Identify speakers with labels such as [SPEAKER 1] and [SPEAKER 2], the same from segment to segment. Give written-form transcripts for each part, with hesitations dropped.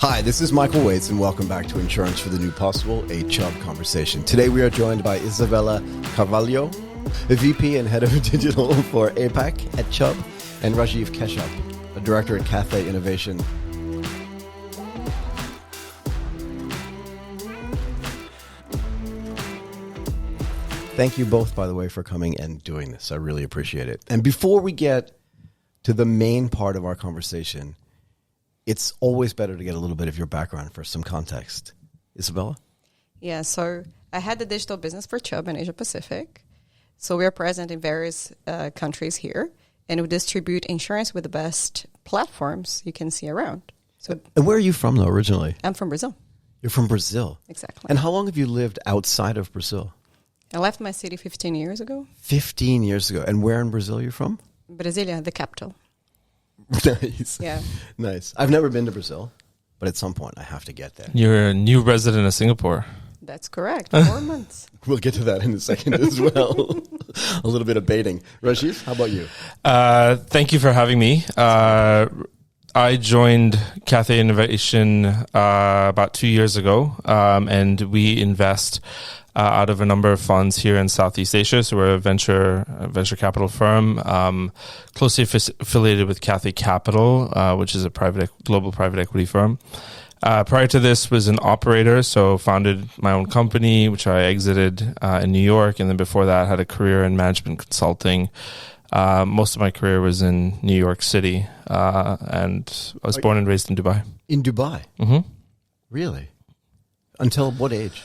[SPEAKER 1] Hi, this is Michael Waits, and welcome back to Insurance for the New Possible, a Chubb conversation. Today we are joined by Isabella Carvalho, a VP and Head of Digital for APAC at Chubb, and Rajive Keshup, a Director at Cathay Innovation. Thank you both, by the way, for coming and doing this. I really appreciate it. And before we get to the main part of our conversation, it's always better to get a little bit of your background for some context. Isabella?
[SPEAKER 2] Yeah, so I had the digital business for Chubb in Asia Pacific. So we are present in various countries here, and we distribute insurance with the best platforms you can see around. So,
[SPEAKER 1] and where are you from, though, originally?
[SPEAKER 2] I'm from Brazil.
[SPEAKER 1] You're from Brazil?
[SPEAKER 2] Exactly.
[SPEAKER 1] And how long have you lived outside of Brazil?
[SPEAKER 2] I left my city 15 years ago.
[SPEAKER 1] 15 years ago. And where in Brazil are you from?
[SPEAKER 2] Brasilia, the capital.
[SPEAKER 1] Nice.
[SPEAKER 2] Yeah.
[SPEAKER 1] Nice. I've never been to Brazil, but at some point I have to get there.
[SPEAKER 3] You're a new resident of Singapore.
[SPEAKER 2] That's correct. 4 months.
[SPEAKER 1] We'll get to that in a second as well. A little bit of baiting. Rajiv, how about you?
[SPEAKER 3] Thank you for having me. I joined Cathay Innovation about 2 years ago, and we invest out of a number of funds here in Southeast Asia. So we're a venture capital firm, closely affiliated with Cathay Capital, which is a global private equity firm. Prior to this was an operator, so founded my own company, which I exited in New York. And then before that, had a career in management consulting. Most of my career was in New York City, and I was born and raised in Dubai.
[SPEAKER 1] In Dubai?
[SPEAKER 3] Mm-hmm.
[SPEAKER 1] Really? Until what age?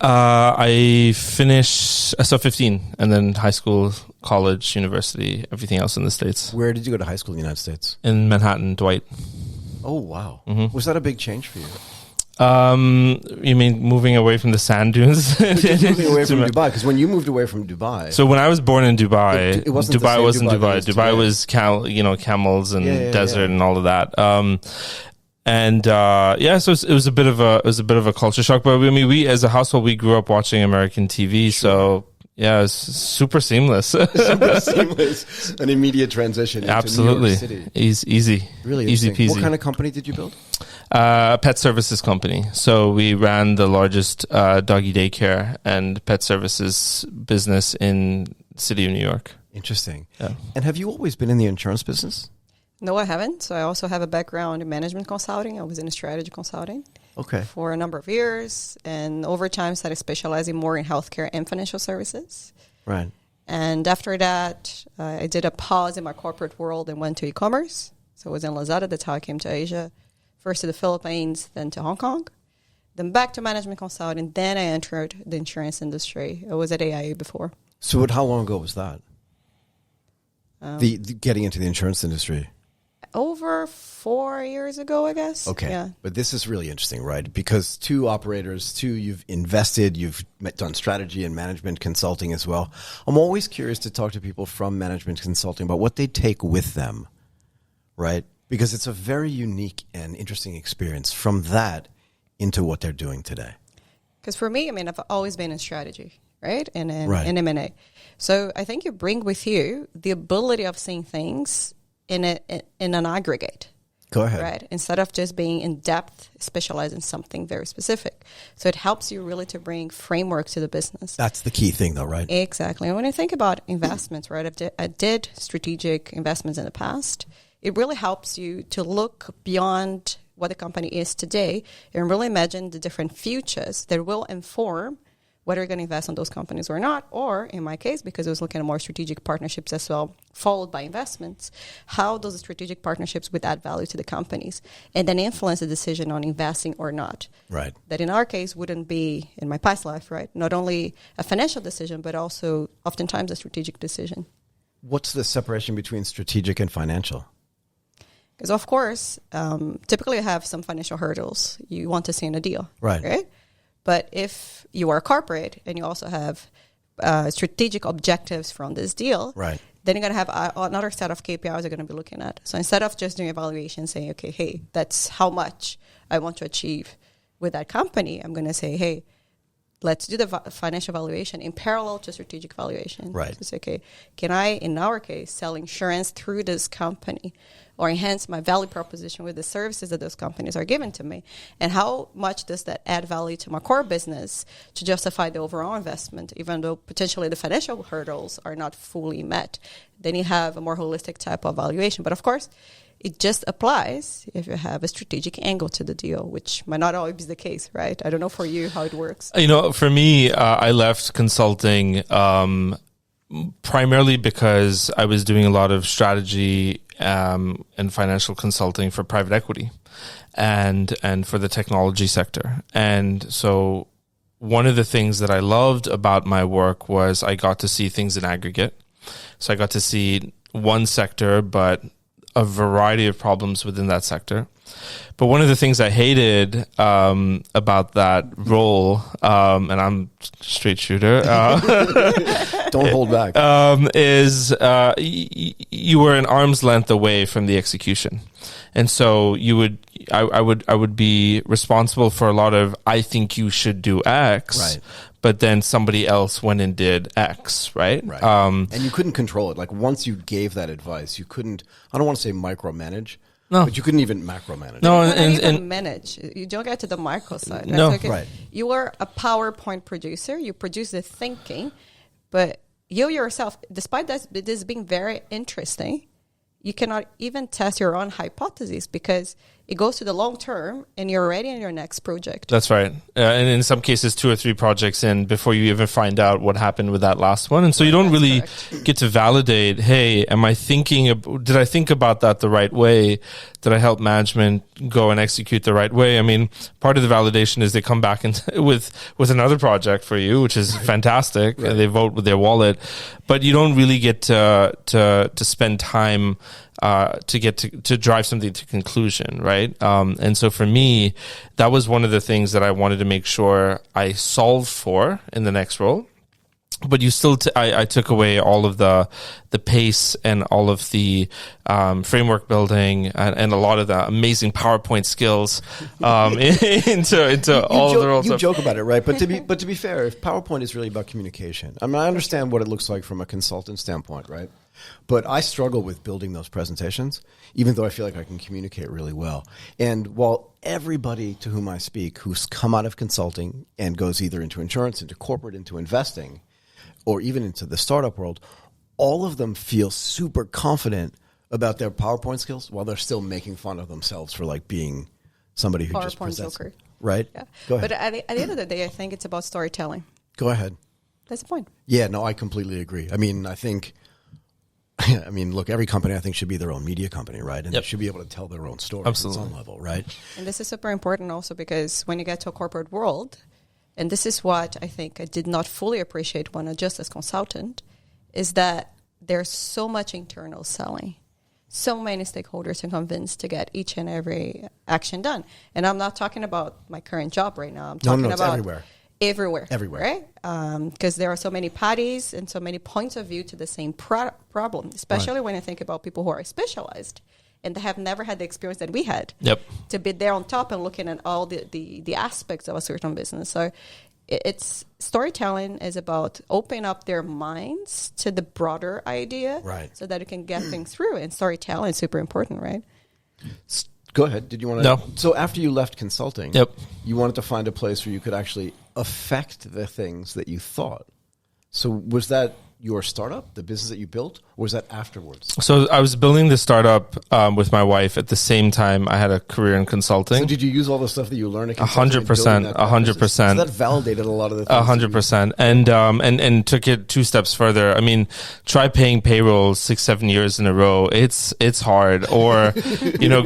[SPEAKER 3] I finished, 15, and then high school, college, university, everything else in the States.
[SPEAKER 1] Where did you go to high school in the United States?
[SPEAKER 3] In Manhattan, Dwight.
[SPEAKER 1] Oh, wow.
[SPEAKER 3] Mm-hmm.
[SPEAKER 1] Was that a big change for you?
[SPEAKER 3] You mean moving away from the sand dunes?
[SPEAKER 1] Moving away from Dubai, because when you moved away from Dubai...
[SPEAKER 3] So when I was born in Dubai,
[SPEAKER 1] it wasn't
[SPEAKER 3] Dubai wasn't Dubai.
[SPEAKER 1] Dubai
[SPEAKER 3] was camels and desert and all of that. So it was a bit of a culture shock. But I mean, we as a household, we grew up watching American TV, so yeah, it's super seamless.
[SPEAKER 1] Super seamless, an immediate transition. Into
[SPEAKER 3] Absolutely,
[SPEAKER 1] New York City.
[SPEAKER 3] Easy,
[SPEAKER 1] really
[SPEAKER 3] easy peasy.
[SPEAKER 1] What kind of company did you build?
[SPEAKER 3] A pet services company. So we ran the largest doggy daycare and pet services business in the city of New York.
[SPEAKER 1] Interesting.
[SPEAKER 3] Yeah.
[SPEAKER 1] And have you always been in the insurance business?
[SPEAKER 2] No, I haven't. So I also have a background in management consulting. I was in strategy consulting for a number of years. And over time, started specializing more in healthcare and financial services.
[SPEAKER 1] Right.
[SPEAKER 2] And after that, I did a pause in my corporate world and went to e-commerce. So I was in Lazada. That's how I came to Asia. First to the Philippines, then to Hong Kong. Then back to management consulting. Then I entered the insurance industry. I was at AIA before.
[SPEAKER 1] So how long ago was that? The getting into the insurance industry?
[SPEAKER 2] Over 4 years ago, I guess.
[SPEAKER 1] Okay.
[SPEAKER 2] Yeah.
[SPEAKER 1] But this is really interesting, right? Because two operators, you've invested, you've done strategy and management consulting as well. I'm always curious to talk to people from management consulting about what they take with them, right? Because it's a very unique and interesting experience from that into what they're doing today.
[SPEAKER 2] Because for me, I mean, I've always been in strategy, right? And in M&A. So I think you bring with you the ability of seeing things in an aggregate.
[SPEAKER 1] Go ahead.
[SPEAKER 2] Right? Instead of just being in depth, specialized in something very specific. So it helps you really to bring framework to the business.
[SPEAKER 1] That's the key thing though, right?
[SPEAKER 2] Exactly. And when I think about investments, right, I did strategic investments in the past. It really helps you to look beyond what the company is today and really imagine the different futures that will inform whether you're going to invest in those companies or not, or in my case, because I was looking at more strategic partnerships as well, followed by investments, how those strategic partnerships would add value to the companies and then influence the decision on investing or not.
[SPEAKER 1] Right.
[SPEAKER 2] That in our case wouldn't be, in my past life, right, not only a financial decision, but also oftentimes a strategic decision.
[SPEAKER 1] What's the separation between strategic and financial?
[SPEAKER 2] Because, of course, typically you have some financial hurdles you want to see in a deal. Right? But if you are a corporate and you also have strategic objectives from this deal,
[SPEAKER 1] right,
[SPEAKER 2] then you're going to have another set of KPIs you're going to be looking at. So instead of just doing evaluation, saying, okay, hey, that's how much I want to achieve with that company, I'm going to say, hey, let's do the financial valuation in parallel to strategic valuation.
[SPEAKER 1] Right.
[SPEAKER 2] So say, okay, can I, in our case, sell insurance through this company or enhance my value proposition with the services that those companies are giving to me? And how much does that add value to my core business to justify the overall investment, even though potentially the financial hurdles are not fully met? Then you have a more holistic type of valuation. But of course, it just applies if you have a strategic angle to the deal, which might not always be the case, right? I don't know for you how it works.
[SPEAKER 3] For me, I left consulting primarily because I was doing a lot of strategy and financial consulting for private equity and for the technology sector. And so one of the things that I loved about my work was I got to see things in aggregate. So I got to see one sector, but a variety of problems within that sector. But one of the things I hated about that role, and I'm straight shooter,
[SPEAKER 1] don't hold back,
[SPEAKER 3] is you were an arm's length away from the execution, and so I would be responsible for a lot of I think you should do X,
[SPEAKER 1] right.
[SPEAKER 3] But then somebody else went and did X, right?
[SPEAKER 1] Right. And you couldn't control it. Like once you gave that advice, you couldn't. I don't want to say micromanage. No. But you couldn't even macromanage.
[SPEAKER 2] No, and manage. You don't get to the micro side.
[SPEAKER 3] No,
[SPEAKER 2] okay.
[SPEAKER 1] Right.
[SPEAKER 2] You are a PowerPoint producer. You produce the thinking, but you yourself, despite this being very interesting, you cannot even test your own hypotheses because it goes to the long term and you're already in your next project.
[SPEAKER 3] That's right. And in some cases, 2 or 3 projects in before you even find out what happened with that last one. And so you don't really get to validate, hey, did I think about that the right way? Did I help management go and execute the right way? I mean, part of the validation is they come back with another project for you, which is fantastic. Right. They vote with their wallet, but you don't really get to spend time to get to drive something to conclusion, right? And so for me, that was one of the things that I wanted to make sure I solved for in the next role. But you still, I took away all of the pace and all of the framework building and a lot of the amazing PowerPoint skills into all of the roles.
[SPEAKER 1] You joke about it, right? But to be fair, if PowerPoint is really about communication, I mean, I understand what it looks like from a consultant standpoint, right? But I struggle with building those presentations, even though I feel like I can communicate really well. And while everybody to whom I speak who's come out of consulting and goes either into insurance, into corporate, into investing, or even into the startup world, all of them feel super confident about their PowerPoint skills while they're still making fun of themselves for like being somebody who just presents.
[SPEAKER 2] Joker.
[SPEAKER 1] Right?
[SPEAKER 2] Yeah.
[SPEAKER 1] Go ahead.
[SPEAKER 2] But at the end of the day, I think it's about storytelling.
[SPEAKER 1] Go ahead.
[SPEAKER 2] That's the point.
[SPEAKER 1] Yeah, no, I completely agree. I mean, look, every company I think should be their own media company, right? And they should be able to tell their own story at some level, right?
[SPEAKER 2] And this is super important also because when you get to a corporate world, and this is what I think I did not fully appreciate when I just as consultant, is that there's so much internal selling, so many stakeholders are convinced to get each and every action done. And I'm not talking about my current job right now. I'm talking about everywhere, right? Because there are so many parties and so many points of view to the same problem, especially when I think about people who are specialized and they have never had the experience that we had.
[SPEAKER 3] Yep.
[SPEAKER 2] To be there on top and looking at all the aspects of a certain business. So it's storytelling is about opening up their minds to the broader idea,
[SPEAKER 1] right?
[SPEAKER 2] So that it can get things through. And storytelling is super important, right?
[SPEAKER 1] Go ahead. Did you want to?
[SPEAKER 3] No.
[SPEAKER 1] So after you left consulting, you wanted to find a place where you could actually affect the things that you thought. So was that your startup, the business that you built, or was that afterwards? So
[SPEAKER 3] I was building the startup with my wife at the same time I had a career in consulting.
[SPEAKER 1] So did you use all the stuff that you learned at consulting?
[SPEAKER 3] 100%.
[SPEAKER 1] So that validated a lot of the things.
[SPEAKER 3] 100%. And took it 2 steps further. I mean, try paying payroll 6-7 years in a row. It's hard. Or,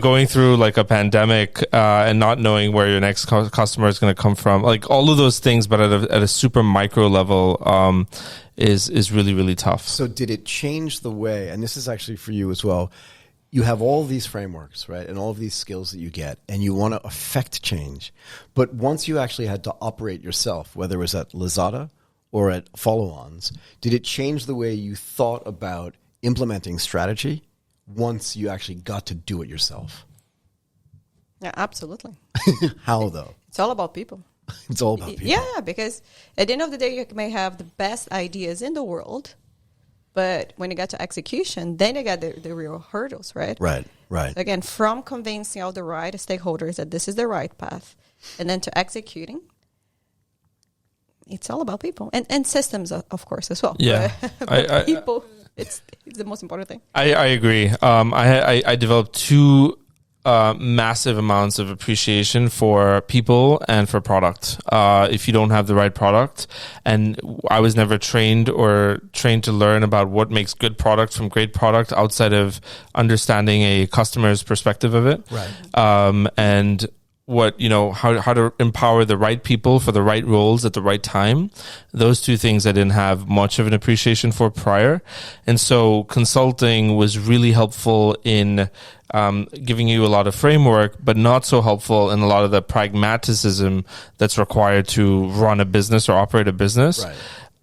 [SPEAKER 3] going through like a pandemic and not knowing where your next customer is going to come from. Like all of those things, but at a super micro level, is really, really tough.
[SPEAKER 1] So did it change the way, and this is actually for you as well, you have all these frameworks, right, and all of these skills that you get, and you want to affect change. But once you actually had to operate yourself, whether it was at Lazada or at follow-ons, did it change the way you thought about implementing strategy once you actually got to do it yourself?
[SPEAKER 2] Yeah, absolutely.
[SPEAKER 1] How, though?
[SPEAKER 2] It's all about people.
[SPEAKER 1] It's all about people.
[SPEAKER 2] Yeah, because at the end of the day, you may have the best ideas in the world, but when you get to execution, then you got the real hurdles, right?
[SPEAKER 1] Right.
[SPEAKER 2] Again, from convincing all the right stakeholders that this is the right path, and then to executing, it's all about people and systems, of course, as well.
[SPEAKER 3] Yeah.
[SPEAKER 2] But people, it's the most important thing.
[SPEAKER 3] I agree. I developed two massive amounts of appreciation for people and for product. If you don't have the right product, and I was never trained to learn about what makes good product from great product outside of understanding a customer's perspective of it.
[SPEAKER 1] Right.
[SPEAKER 3] And what, how to empower the right people for the right roles at the right time. Those two things I didn't have much of an appreciation for prior. And so consulting was really helpful in giving you a lot of framework, but not so helpful in a lot of the pragmaticism that's required to run a business or operate a business.
[SPEAKER 1] Right.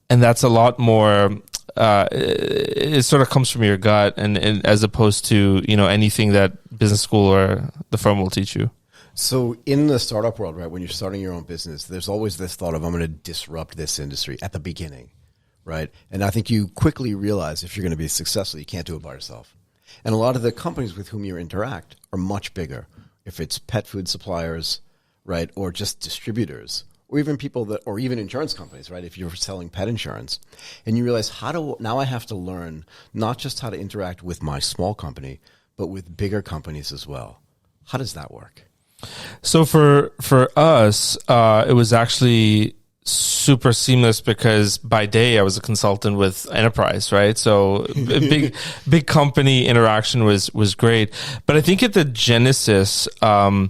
[SPEAKER 3] And that's a lot more, it sort of comes from your gut and as opposed to, anything that business school or the firm will teach you.
[SPEAKER 1] So in the startup world, right, when you're starting your own business, there's always this thought of, I'm going to disrupt this industry at the beginning, right? And I think you quickly realize if you're going to be successful, you can't do it by yourself. And a lot of the companies with whom you interact are much bigger. If it's pet food suppliers, right, or just distributors, or even or even insurance companies, right, if you're selling pet insurance. And you realize now I have to learn not just how to interact with my small company, but with bigger companies as well. How does that work?
[SPEAKER 3] So for us, it was actually super seamless because by day I was a consultant with enterprise, right? So big company interaction was great. But I think at the genesis, one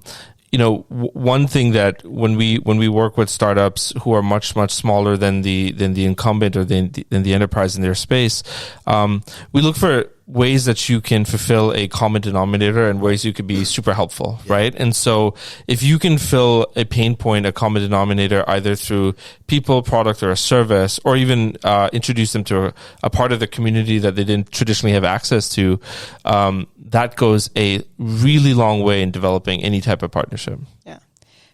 [SPEAKER 3] thing that when we work with startups who are much smaller than the incumbent or than the enterprise in their space, we look for ways that you can fulfill a common denominator and ways you could be super helpful, right? And so if you can fill a pain point, a common denominator, either through people, product, or a service, or even introduce them to a part of the community that they didn't traditionally have access to, that goes a really long way in developing any type of partnership.
[SPEAKER 2] Yeah.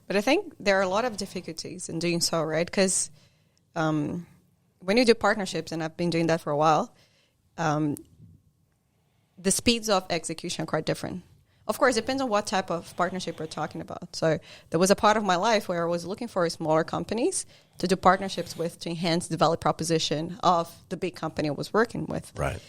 [SPEAKER 2] But I think there are a lot of difficulties in doing so, right? Because when you do partnerships, and I've been doing that for a while, the speeds of execution are quite different. Of course, it depends on what type of partnership we're talking about. So there was a part of my life where I was looking for smaller companies to do partnerships with to enhance the value proposition of the big company I was working with.
[SPEAKER 1] Right.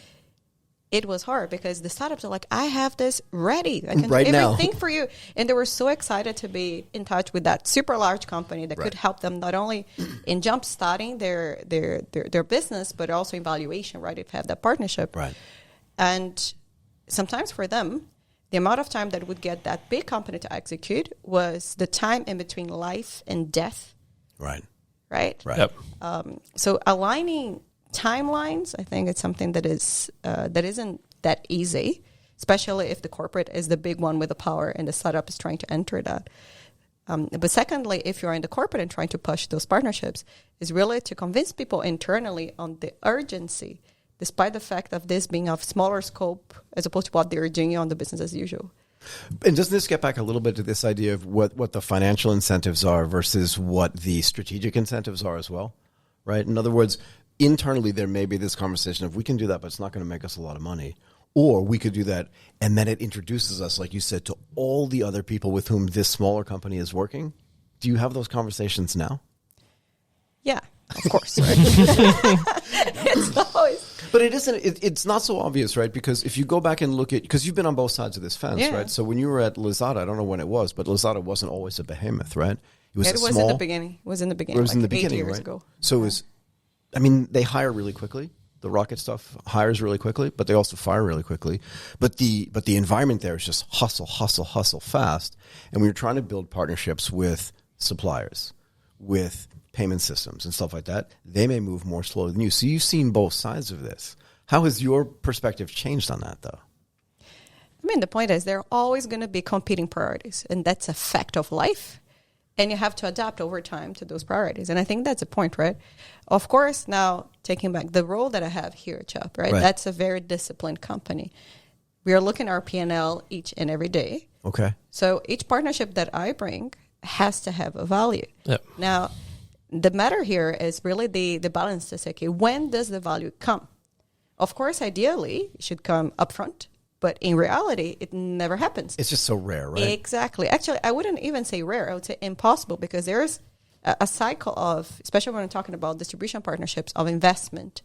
[SPEAKER 2] It was hard because the startups are like, I have this ready. I can
[SPEAKER 1] right
[SPEAKER 2] do
[SPEAKER 1] now.
[SPEAKER 2] everything for you. And they were so excited to be in touch with that super large company that could help them not only in jump starting their business, but also in valuation, right? If they have that partnership.
[SPEAKER 1] Right.
[SPEAKER 2] And sometimes for them, the amount of time that would get that big company to execute was the time in between life and death.
[SPEAKER 1] Right.
[SPEAKER 2] Right?
[SPEAKER 1] Right.
[SPEAKER 3] Yep.
[SPEAKER 2] So aligning timelines, I think it's something that isn't that easy, especially if the corporate is the big one with the power and the startup is trying to enter that. But secondly, if you're in the corporate and trying to push those partnerships, is really to convince people internally on the urgency, despite the fact of this being of smaller scope as opposed to what they're doing on the business as usual.
[SPEAKER 1] And doesn't this get back a little bit to this idea of what the financial incentives are versus what the strategic incentives are as well, right? In other words, internally there may be this conversation of we can do that, but it's not going to make us a lot of money. Or we could do that, and then it introduces us, like you said, to all the other people with whom this smaller company is working. Do you have those conversations now?
[SPEAKER 2] Yeah, of course. Right? It's always...
[SPEAKER 1] But it isn't. It's not so obvious, right? Because if you go back and look at, because you've been on both sides of this fence, right? So when you were at Lazada, I don't know when it was, but Lazada wasn't always a behemoth, right?
[SPEAKER 2] It was in the beginning. It was in the beginning.
[SPEAKER 1] It was in the
[SPEAKER 2] like
[SPEAKER 1] beginning,
[SPEAKER 2] 8 years
[SPEAKER 1] right?
[SPEAKER 2] ago.
[SPEAKER 1] So it was. I mean, they hire really quickly. The rocket stuff hires really quickly, but they also fire really quickly. But the environment there is just hustle fast. And we were trying to build partnerships with suppliers, with payment systems and stuff like that. They may move more slowly than you. So you've seen both sides of this. How has your perspective changed on that, though?
[SPEAKER 2] I mean, the point is there are always going to be competing priorities, and that's a fact of life. And you have to adapt over time to those priorities. And I think that's a point, right? Of course, now taking back the role that I have here at Keshup, right? That's a very disciplined company. We are looking at our P&L each and every day.
[SPEAKER 1] Okay.
[SPEAKER 2] So each partnership that I bring has to have a value.
[SPEAKER 3] Yep.
[SPEAKER 2] Now, the matter here is really the balance to say, okay, when does the value come? Of course, ideally, it should come upfront, but in reality, it never happens.
[SPEAKER 1] It's just so rare, right?
[SPEAKER 2] Exactly. Actually, I wouldn't even say rare. I would say impossible, because there's a cycle of, especially when we're talking about distribution partnerships, of investment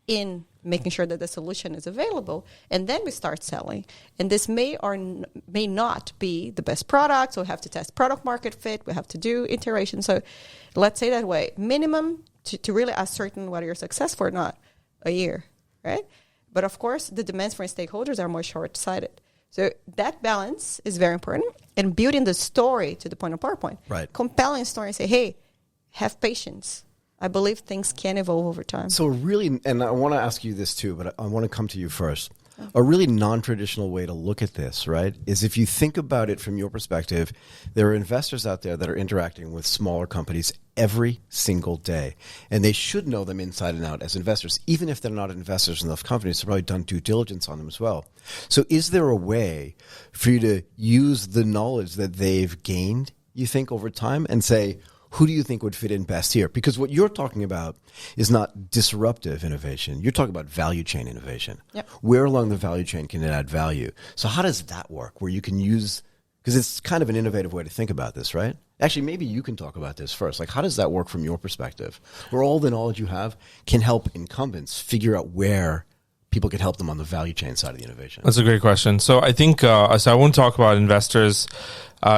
[SPEAKER 2] in making sure that the solution is available, and then we start selling. And this may or may not be the best product, so we have to test product market fit, we have to do iteration. So let's say that way, minimum to really ascertain whether you're successful or not, a year, right? But of course, the demands for stakeholders are more short-sighted. So that balance is very important. And building the story to the point of PowerPoint.
[SPEAKER 1] Right.
[SPEAKER 2] Compelling story and say, hey, have patience. I believe things can evolve over time.
[SPEAKER 1] So really, and I want to ask you this too, but I want to come to you first. A really non-traditional way to look at this, right, is if you think about it from your perspective, there are investors out there that are interacting with smaller companies every single day, and they should know them inside and out as investors, even if they're not investors in those companies. They've probably done due diligence on them as well. So is there a way for you to use the knowledge that they've gained, you think, over time, and say, who do you think would fit in best here? Because what you're talking about is not disruptive innovation. You're talking about value chain innovation.
[SPEAKER 2] Yep.
[SPEAKER 1] Where along the value chain can it add value? So how does that work, where you can use, because it's kind of an innovative way to think about this, right? Actually, maybe you can talk about this first. Like, how does that work from your perspective, where all the knowledge you have can help incumbents figure out where people can help them on the value chain side of the innovation?
[SPEAKER 3] That's a great question. So I think, so I won't talk about investors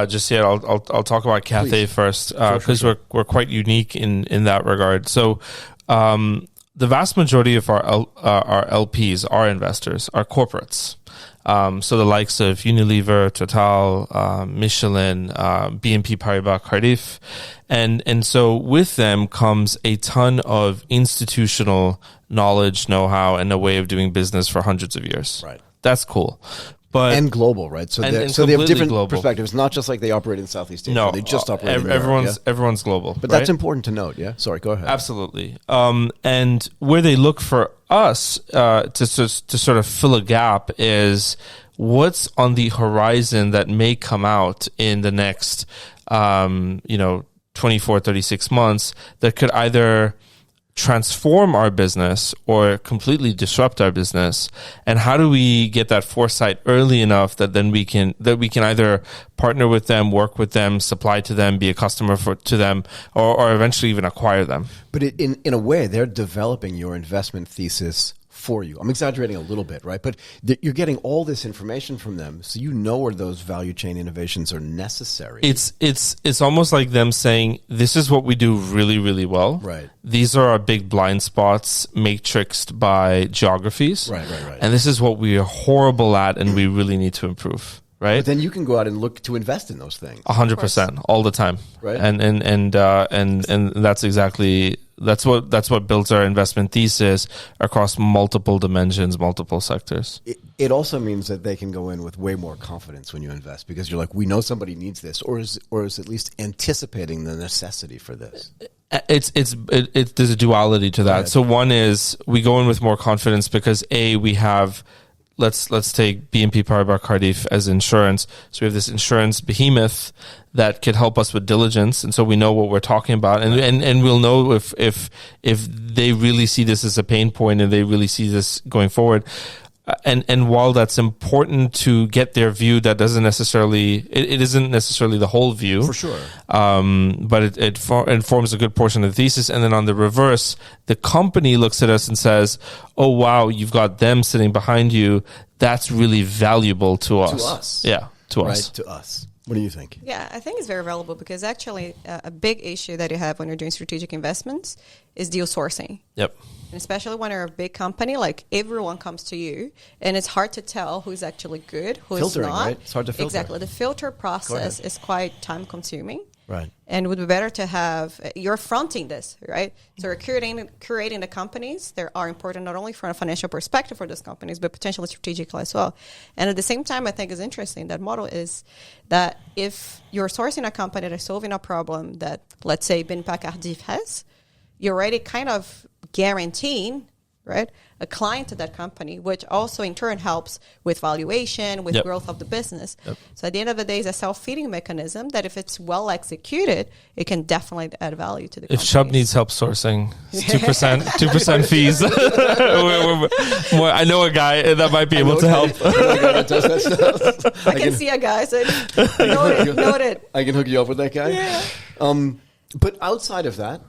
[SPEAKER 3] just yet. I'll talk about Cathay first, because we're quite unique in that regard. So the vast majority of our LPs are investors, are corporates. So the likes of Unilever, Total, Michelin, BNP Paribas, Cardiff. And so with them comes a ton of institutional knowledge, know-how, and a way of doing business for hundreds of years.
[SPEAKER 1] Right.
[SPEAKER 3] That's cool. And
[SPEAKER 1] global, right? So,
[SPEAKER 3] and
[SPEAKER 1] so they have different
[SPEAKER 3] global
[SPEAKER 1] perspectives. Not just like they operate in Southeast Asia.
[SPEAKER 3] No,
[SPEAKER 1] they just operate in Europe,
[SPEAKER 3] everyone's global.
[SPEAKER 1] But
[SPEAKER 3] right?
[SPEAKER 1] that's important to note, yeah? Sorry, go ahead.
[SPEAKER 3] Absolutely. And where they look for us to sort of fill a gap is what's on the horizon that may come out in the next 24, 36 months that could either transform our business or completely disrupt our business. And how do we get that foresight early enough that then we can either partner with them, work with them, supply to them, be a customer to them, or eventually even acquire them?
[SPEAKER 1] But in a way, they're developing your investment thesis for you. I'm exaggerating a little bit, right? But you're getting all this information from them, so you know where those value chain innovations are necessary.
[SPEAKER 3] It's almost like them saying, this is what we do really, really well.
[SPEAKER 1] Right.
[SPEAKER 3] These are our big blind spots matrixed by geographies.
[SPEAKER 1] Right.
[SPEAKER 3] And this is what we are horrible at and we really need to improve. Right.
[SPEAKER 1] But then you can go out and look to invest in those things.
[SPEAKER 3] 100%, all the time.
[SPEAKER 1] Right.
[SPEAKER 3] And that's exactly, that's what builds our investment thesis across multiple dimensions, multiple sectors.
[SPEAKER 1] It also means that they can go in with way more confidence when you invest, because you're like, we know somebody needs this, or is at least anticipating the necessity for this.
[SPEAKER 3] There's a duality to that.
[SPEAKER 1] Right.
[SPEAKER 3] So one is we go in with more confidence because we have, let's take BNP Paribas Cardiff as insurance. So we have this insurance behemoth that could help us with diligence, and so we know what we're talking about, and we'll know if they really see this as a pain point and they really see this going forward. And while that's important to get their view, that doesn't necessarily it isn't necessarily the whole view,
[SPEAKER 1] for sure.
[SPEAKER 3] But it forms a good portion of the thesis. And then on the reverse, the company looks at us and says, "Oh wow, you've got them sitting behind you. That's really valuable to us."
[SPEAKER 1] To us,
[SPEAKER 3] yeah, to us,
[SPEAKER 1] right? To us. What do you think?
[SPEAKER 2] Yeah, I think it's very valuable because actually a big issue that you have when you're doing strategic investments is deal sourcing.
[SPEAKER 3] Yep.
[SPEAKER 2] And especially when you're a big company, like everyone comes to you, and it's hard to tell who's actually good, who's
[SPEAKER 1] Filtering,
[SPEAKER 2] not.
[SPEAKER 1] right? It's hard to filter.
[SPEAKER 2] Exactly. The filter process is quite time consuming.
[SPEAKER 1] Right.
[SPEAKER 2] And it would be better to have, you're fronting this, right? So you're curating the companies that are important not only from a financial perspective for those companies, but potentially strategically as well. And at the same time, I think is interesting, that model is that if you're sourcing a company that's solving a problem that, let's say, BNP Cardiff has, you're already kind of guaranteeing right? A client to that company, which also in turn helps with valuation, with growth of the business. So at the end of the day, it's a self-feeding mechanism that if it's well executed, it can definitely add value to the company.
[SPEAKER 3] If Keshup needs help sourcing, 2% fees. I know a guy that might be able to help.
[SPEAKER 2] I can see a guy. So noted.
[SPEAKER 1] I can hook you up with that guy.
[SPEAKER 2] Yeah.
[SPEAKER 1] But outside of that,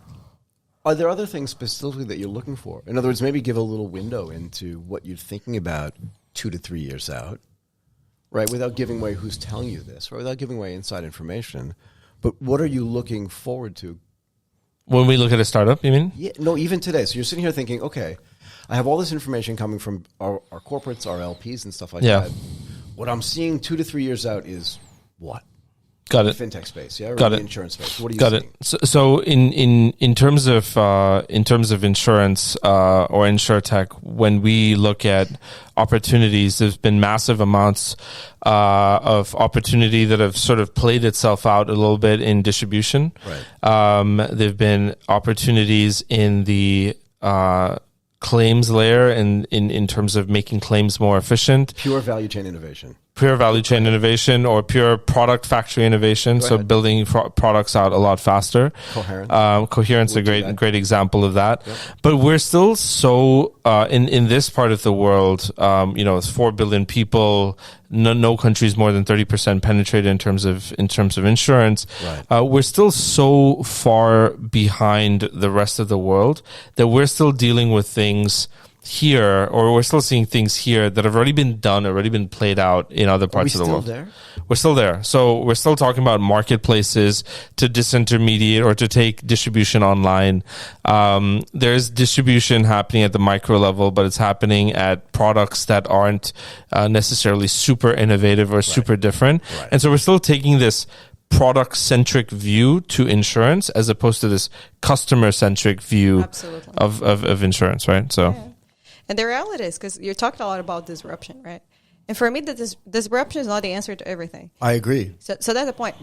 [SPEAKER 1] are there other things specifically that you're looking for? In other words, maybe give a little window into what you're thinking about 2 to 3 years out, right? Without giving away who's telling you this, or without giving away inside information. But what are you looking forward to?
[SPEAKER 3] When we look at a startup, you mean?
[SPEAKER 1] Yeah, no, even today. So you're sitting here thinking, okay, I have all this information coming from our corporates, our LPs and stuff like that. What I'm seeing 2 to 3 years out is what?
[SPEAKER 3] Got it.
[SPEAKER 1] Fintech space, yeah, or
[SPEAKER 3] Got
[SPEAKER 1] the
[SPEAKER 3] it.
[SPEAKER 1] insurance space. What are you
[SPEAKER 3] Got
[SPEAKER 1] seeing?
[SPEAKER 3] it. So in terms of insurance or insurtech, when we look at opportunities, there's been massive amounts of opportunity that have sort of played itself out a little bit in distribution.
[SPEAKER 1] Right.
[SPEAKER 3] There've been opportunities in the claims layer and in terms of making claims more efficient.
[SPEAKER 1] Pure value chain innovation.
[SPEAKER 3] Pure value chain innovation or pure product factory innovation. So building products out a lot faster. Coherent's a great example of that.
[SPEAKER 1] Yep.
[SPEAKER 3] But we're still so, in this part of the world, it's 4 billion people. No country is more than 30% penetrated in terms of insurance.
[SPEAKER 1] Right.
[SPEAKER 3] We're still so far behind the rest of the world that we're still dealing with things here, or we're still seeing things here that have already been done, already been played out in other parts of the world.
[SPEAKER 1] There?
[SPEAKER 3] We're still there. So we're still talking about marketplaces to disintermediate or to take distribution online. There's distribution happening at the micro level, but it's happening at products that aren't necessarily super innovative or super different.
[SPEAKER 1] Right.
[SPEAKER 3] And so we're still taking this product-centric view to insurance as opposed to this customer-centric view of insurance, right? So.
[SPEAKER 2] Yeah. And the reality is, because you're talking a lot about disruption, right? And for me, the disruption is not the answer to everything.
[SPEAKER 1] I agree.
[SPEAKER 2] So that's the point.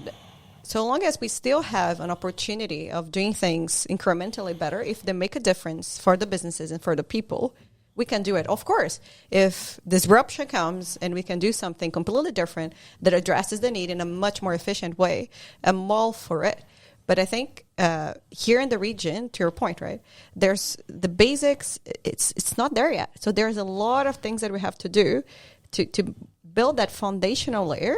[SPEAKER 2] So long as we still have an opportunity of doing things incrementally better, if they make a difference for the businesses and for the people, we can do it. Of course, if disruption comes and we can do something completely different that addresses the need in a much more efficient way, I'm all for it. But I think here in the region, to your point, right, there's the basics, it's not there yet. So there's a lot of things that we have to do to build that foundational layer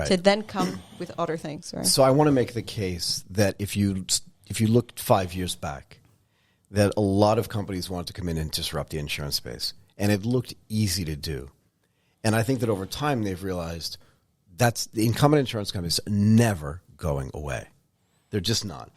[SPEAKER 2] to then come with other things. Right?
[SPEAKER 1] So I want to make the case that if you looked 5 years back, that a lot of companies wanted to come in and disrupt the insurance space. And it looked easy to do. And I think that over time they've realized that's the incumbent insurance companies never going away. They're just not.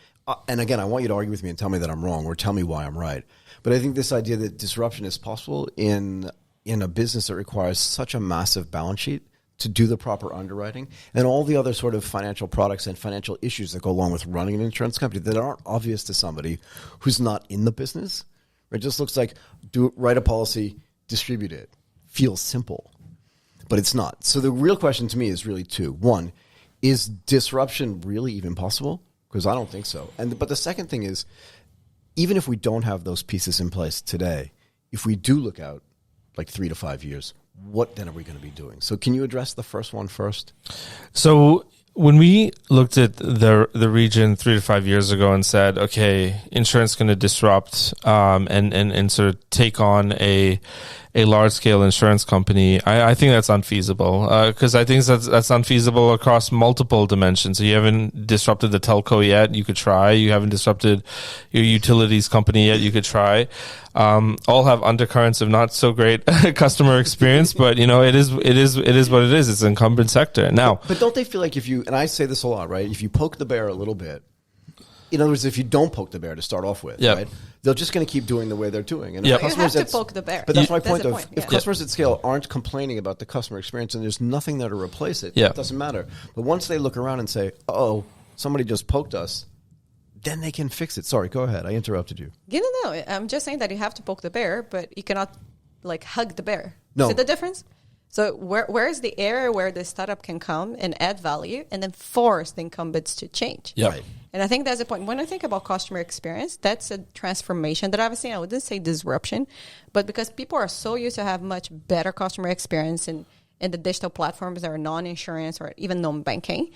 [SPEAKER 1] And again, I want you to argue with me and tell me that I'm wrong or tell me why I'm right. But I think this idea that disruption is possible in a business that requires such a massive balance sheet to do the proper underwriting and all the other sort of financial products and financial issues that go along with running an insurance company that aren't obvious to somebody who's not in the business. It just looks like write a policy, distribute it. Feels simple, but it's not. So the real question to me is really two. One, is disruption really even possible? Because I don't think so. But the second thing is, even if we don't have those pieces in place today, if we do look out like 3 to 5 years, what then are we going to be doing? So can you address the first one first?
[SPEAKER 3] So when we looked at the region 3 to 5 years ago and said, okay, insurance is going to disrupt and sort of take on a large-scale insurance company, I think that's unfeasible because I think that's unfeasible across multiple dimensions. So you haven't disrupted the telco yet, you could try. You haven't disrupted your utilities company yet, you could try. All have undercurrents of not so great customer experience, but it is what it is. It's an incumbent sector. Now,
[SPEAKER 1] but don't they feel like and I say this a lot, right? If you poke the bear a little bit, in other words, if you don't poke the bear to start off with, right, they're just going to keep doing the way they're doing. And
[SPEAKER 2] customers you have to poke the bear.
[SPEAKER 1] But that's my point. If customers at scale aren't complaining about the customer experience and there's nothing there to replace it, it doesn't matter. But once they look around and say, "Oh, somebody just poked us," then they can fix it. Sorry, go ahead. I interrupted you.
[SPEAKER 2] No, I'm just saying that you have to poke the bear, but you cannot hug the bear.
[SPEAKER 1] No.
[SPEAKER 2] See the difference? So where is the area where the startup can come and add value and then force the incumbents to change?
[SPEAKER 3] Yeah.
[SPEAKER 1] Right.
[SPEAKER 2] And I think that's the point. When I think about customer experience, that's a transformation that I've seen. I wouldn't say disruption, but because people are so used to have much better customer experience in the digital platforms that are non-insurance or even non-banking,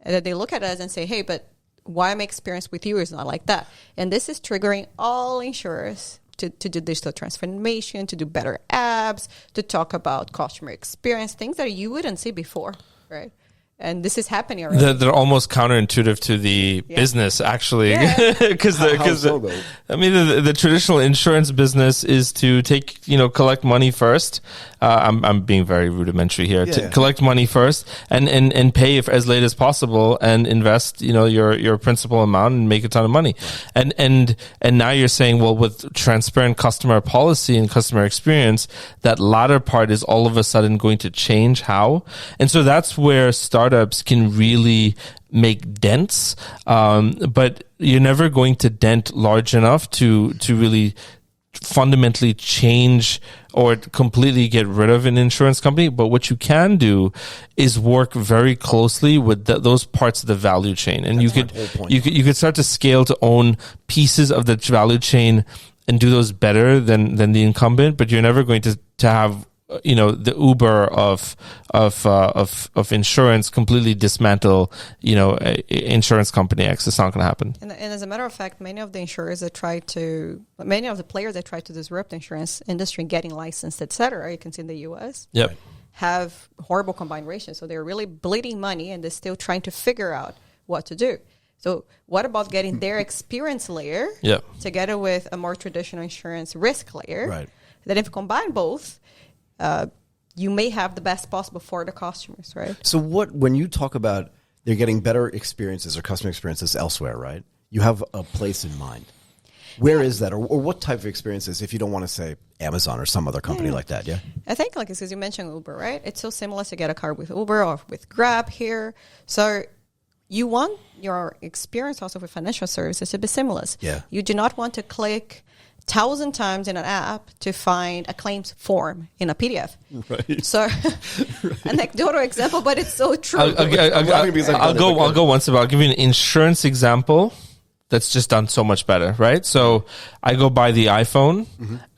[SPEAKER 2] that they look at us and say, hey, but why my experience with you is not like that? And this is triggering all insurers to do digital transformation, to do better apps, to talk about customer experience, things that you wouldn't see before, right? And this is happening already.
[SPEAKER 3] They're almost counterintuitive to the business, actually, because I mean, the traditional insurance business is to collect money first. I'm being very rudimentary here. Collect money first and pay as late as possible and invest, your principal amount and make a ton of money. Right. And now you're saying, well, with transparent customer policy and customer experience, that latter part is all of a sudden going to change how. And so that's where startups can really make dents. But you're never going to dent large enough to really fundamentally change or completely get rid of an insurance company. But what you can do is work very closely with those parts of the value chain. And you could start to scale to own pieces of the value chain and do those better than the incumbent. But you're never going to have the Uber of insurance completely dismantle, insurance company X. It's not going to happen.
[SPEAKER 2] And as a matter of fact, many of the players that try to disrupt the insurance industry, getting licensed, etc., you can see in the U.S.
[SPEAKER 3] Yep.
[SPEAKER 2] have horrible combined ratios. So they're really bleeding money and they're still trying to figure out what to do. So what about getting their experience layer together with a more traditional insurance risk layer?
[SPEAKER 1] Right.
[SPEAKER 2] That if you combine both, you may have the best possible for the customers, right?
[SPEAKER 1] So when you talk about they're getting better experiences or customer experiences elsewhere, right? You have a place in mind. Where is that? Or what type of experiences, if you don't want to say Amazon or some other company like that,
[SPEAKER 2] I think because you mentioned Uber, right? It's so similar to get a car with Uber or with Grab here. So you want your experience also with financial services to be seamless.
[SPEAKER 1] Yeah.
[SPEAKER 2] You do not want to click 1,000 times in an app to find a claims form in a PDF.
[SPEAKER 1] Right.
[SPEAKER 2] So, anecdotal example, but it's so true.
[SPEAKER 3] I'll go once about. I'll give you an insurance example that's just done so much better, right? So I go buy the iPhone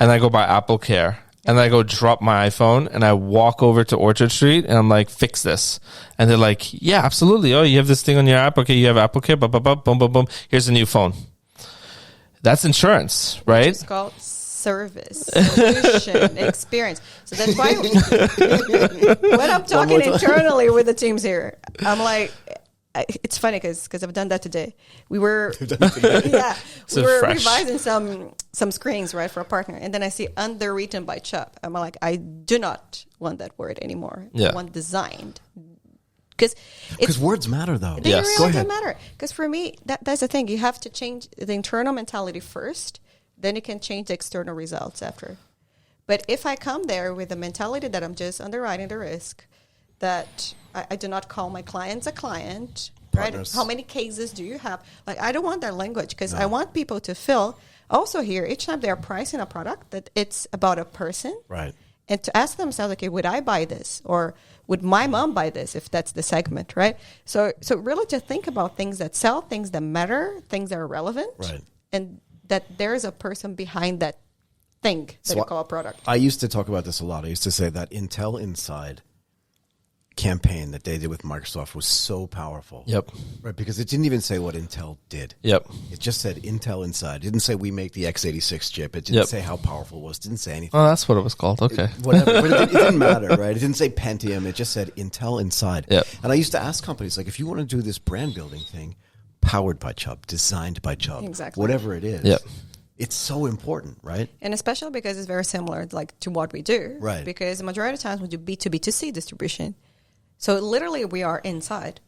[SPEAKER 3] and I go buy Apple Care. And I go drop my iPhone and I walk over to Orchard Street and I'm like, fix this. And they're like, yeah, absolutely. Oh, you have this thing on your app. Okay, you have Apple Care. Boom, boom, boom, boom. Here's a new phone. That's insurance, right?
[SPEAKER 2] It's called service, solution, experience. So that's why when I'm talking internally with the teams here, I'm like, it's funny because I've done that today. We were revising some screens, right, for a partner. And then I see underwritten by Chubb. I'm like, I do not want that word anymore.
[SPEAKER 1] Yeah.
[SPEAKER 2] I want designed.
[SPEAKER 1] Because words matter, though.
[SPEAKER 2] They really do matter. Because for me, that's the thing. You have to change the internal mentality first, then you can change the external results after. But if I come there with the mentality that I'm just underwriting the risk, that I do not call my clients a client,
[SPEAKER 1] Partners.
[SPEAKER 2] Right? How many cases do you have? Like, I don't want that language because I want people to feel also here, each time they're pricing a product, that it's about a person.
[SPEAKER 1] Right.
[SPEAKER 2] And to ask themselves, okay, would I buy this? Or would my mom buy this if that's the segment, right? So really to think about things that sell, things that matter, things that are relevant.
[SPEAKER 1] Right.
[SPEAKER 2] And that there is a person behind that thing that you call a product.
[SPEAKER 1] I used to talk about this a lot. I used to say that Intel Inside campaign that they did with Microsoft was so powerful.
[SPEAKER 3] Yep.
[SPEAKER 1] Right, because it didn't even say what Intel did.
[SPEAKER 3] Yep.
[SPEAKER 1] It just said Intel Inside. It didn't say we make the x86 chip. It didn't say how powerful it was. It didn't say anything.
[SPEAKER 3] Oh, that's what it was called. Okay.
[SPEAKER 1] Whatever. But it didn't matter, right? It didn't say Pentium. It just said Intel Inside.
[SPEAKER 3] Yep.
[SPEAKER 1] And I used to ask companies, like, if you want to do this brand building thing, powered by Chubb, designed by Chubb, whatever it is.
[SPEAKER 3] Yep.
[SPEAKER 1] It's so important, right?
[SPEAKER 2] And especially because it's very similar to what we do.
[SPEAKER 1] Right.
[SPEAKER 2] Because the majority of times we do B2B2C distribution. So literally we are inside.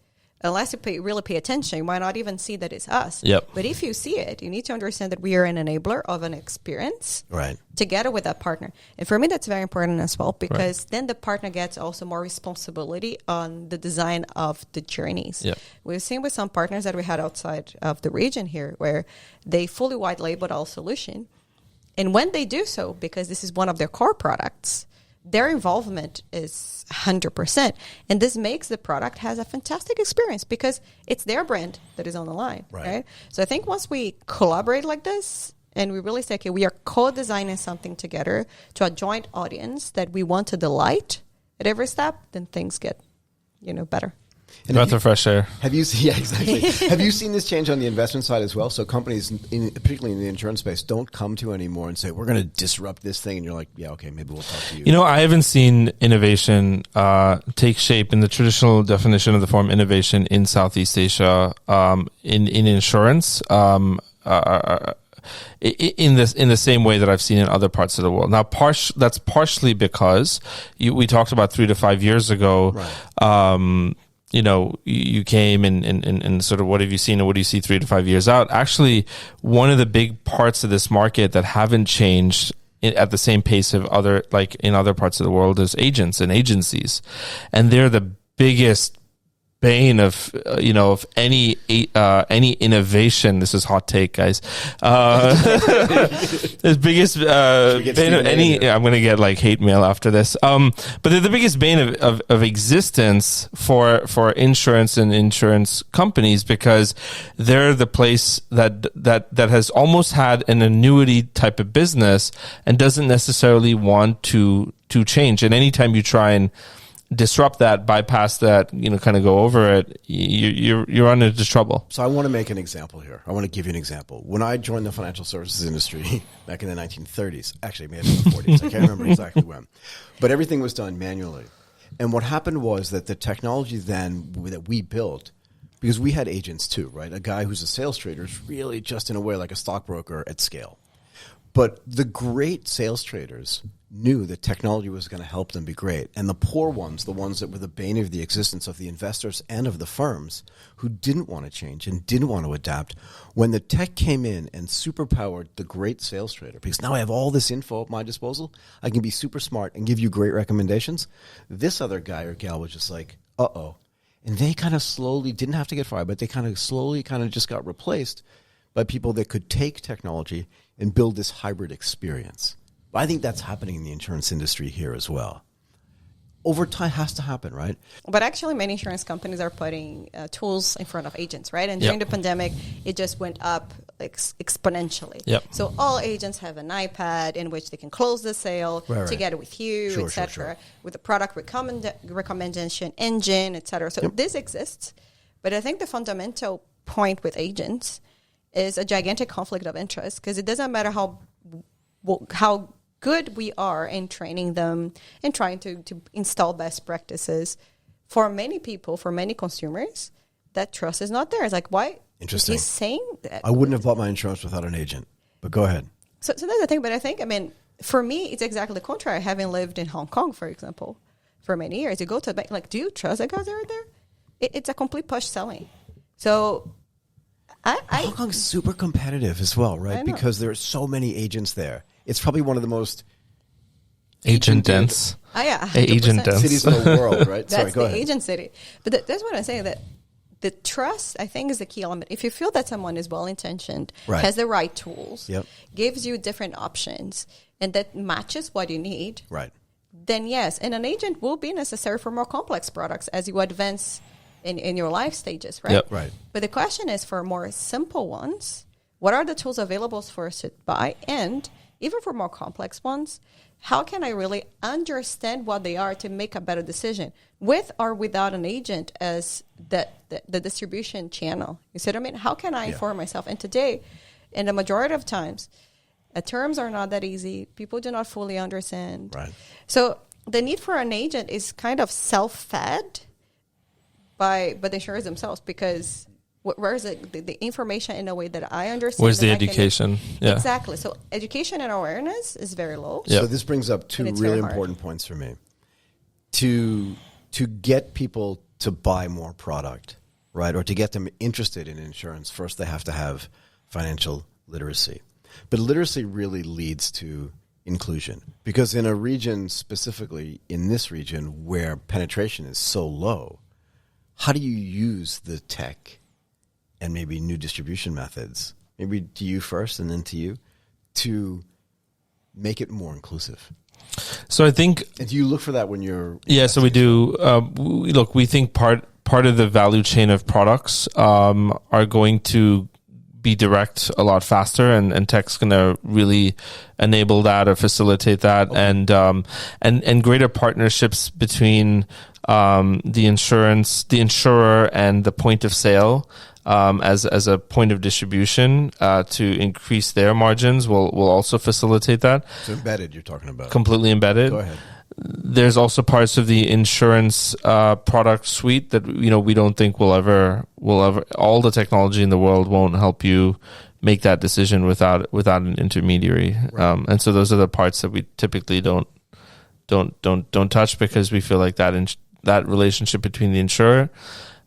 [SPEAKER 2] Unless you really pay attention, you might not even see that it's us.
[SPEAKER 3] Yep.
[SPEAKER 2] But if you see it, you need to understand that we are an enabler of an experience together with that partner. And for me, that's very important as well, because then the partner gets also more responsibility on the design of the journeys.
[SPEAKER 3] Yep.
[SPEAKER 2] We've seen with some partners that we had outside of the region here where they fully white labeled our solution. And when they do so, because this is one of their core products, their involvement is 100%. And this makes the product has a fantastic experience because it's their brand that is on the line, right? So I think once we collaborate like this and we really say, okay, we are co-designing something together to a joint audience that we want to delight at every step, then things get, better.
[SPEAKER 3] And breath of fresh air.
[SPEAKER 1] Have you seen, yeah, exactly. Have you seen this change on the investment side as well? So companies, particularly in the insurance space, don't come to anymore and say, we're going to disrupt this thing. And you're like, yeah, okay, maybe we'll talk to you.
[SPEAKER 3] I haven't seen innovation take shape in the traditional definition of the form innovation in Southeast Asia in insurance. In the same way that I've seen in other parts of the world. Now, that's partially because we talked about 3 to 5 years ago. Right. You came and sort of what have you seen and what do you see 3 to 5 years out? Actually, one of the big parts of this market that haven't changed at the same pace of in other parts of the world is agents and agencies, and they're the biggest bane of of any innovation. This is hot take, guys. The biggest bane of any. I'm going to get hate mail after this. But they're the biggest bane of existence for insurance and insurance companies because they're the place that has almost had an annuity type of business and doesn't necessarily want to change. And anytime you try and disrupt that, bypass that, kind of go over it, you're run into trouble.
[SPEAKER 1] So I want to make an example here. I want to give you an example. When I joined the financial services industry back in the 1930s, actually maybe in the 40s, I can't remember exactly when, but everything was done manually. And what happened was that the technology then that we built, because we had agents too, right? A guy who's a sales trader is really just in a way like a stockbroker at scale. But the great sales traders knew that technology was going to help them be great. And the poor ones, the ones that were the bane of the existence of the investors and of the firms who didn't want to change and didn't want to adapt, when the tech came in and superpowered the great sales trader, because now I have all this info at my disposal, I can be super smart and give you great recommendations, this other guy or gal was just like, uh-oh. And they kind of slowly, didn't have to get fired, but they kind of slowly just got replaced by people that could take technology and build this hybrid experience. I think that's happening in the insurance industry here as well. Over time has to happen, right?
[SPEAKER 2] But actually, many insurance companies are putting tools in front of agents, right? And during the pandemic, it just went up exponentially.
[SPEAKER 3] Yep.
[SPEAKER 2] So all agents have an iPad in which they can close the sale together with you, etc., with the product recommendation engine, etc. So this exists. But I think the fundamental point with agents is a gigantic conflict of interest because it doesn't matter how good we are in training them and trying to install best practices. For many people, for many consumers, that trust is not there. It's like, why?
[SPEAKER 1] Interesting.
[SPEAKER 2] He's saying that.
[SPEAKER 1] I wouldn't have bought my insurance without an agent, but go ahead.
[SPEAKER 2] So that's the thing. But I think, for me, it's exactly the contrary. Having lived in Hong Kong, for example, for many years, you go to a bank, do you trust the guys that are there? It's a complete push selling. So
[SPEAKER 1] Hong Kong's super competitive as well, right? Because there are so many agents there. It's probably one of the most
[SPEAKER 3] agent dense.
[SPEAKER 2] Oh, yeah.
[SPEAKER 3] Agent dense
[SPEAKER 1] cities in the world, right?
[SPEAKER 2] That's the agent city. But that's what I'm saying, that the trust, I think, is the key element. If you feel that someone is well-intentioned, has the right tools, gives you different options, and that matches what you need, then yes. And an agent will be necessary for more complex products as you advance in your life stages, right?
[SPEAKER 3] Yep.
[SPEAKER 1] Right.
[SPEAKER 2] But the question is, for more simple ones, what are the tools available for us to buy? And even for more complex ones, how can I really understand what they are to make a better decision with or without an agent as the distribution channel? You see what I mean? How can I inform myself? And today, in the majority of times, terms are not that easy. People do not fully understand.
[SPEAKER 1] Right.
[SPEAKER 2] So the need for an agent is kind of self-fed by the insurers themselves, because where is it, the information in a way that I understand?
[SPEAKER 3] Where's the education?
[SPEAKER 2] Exactly. So education and awareness is very low.
[SPEAKER 1] Yep. So this brings up two really important points for me. To get people to buy more product, right, or to get them interested in insurance, first they have to have financial literacy. But literacy really leads to inclusion, because in a region, specifically in this region where penetration is so low, how do you use the tech and maybe new distribution methods, maybe to you first and then to you, to make it more inclusive?
[SPEAKER 3] So I think,
[SPEAKER 1] And do you look for that when you're...
[SPEAKER 3] so we do. We think part of the value chain of products are going to be direct a lot faster, and tech's going to really enable that or facilitate that, and greater partnerships between the insurer and the point of sale as a point of distribution to increase their margins will also facilitate that.
[SPEAKER 1] So embedded, you're talking about.
[SPEAKER 3] Completely embedded.
[SPEAKER 1] Go ahead.
[SPEAKER 3] There's also parts of the insurance product suite that we don't think will ever. All the technology in the world won't help you make that decision without an intermediary. Right. And so those are the parts that we typically don't touch, because we feel like that relationship between the insurer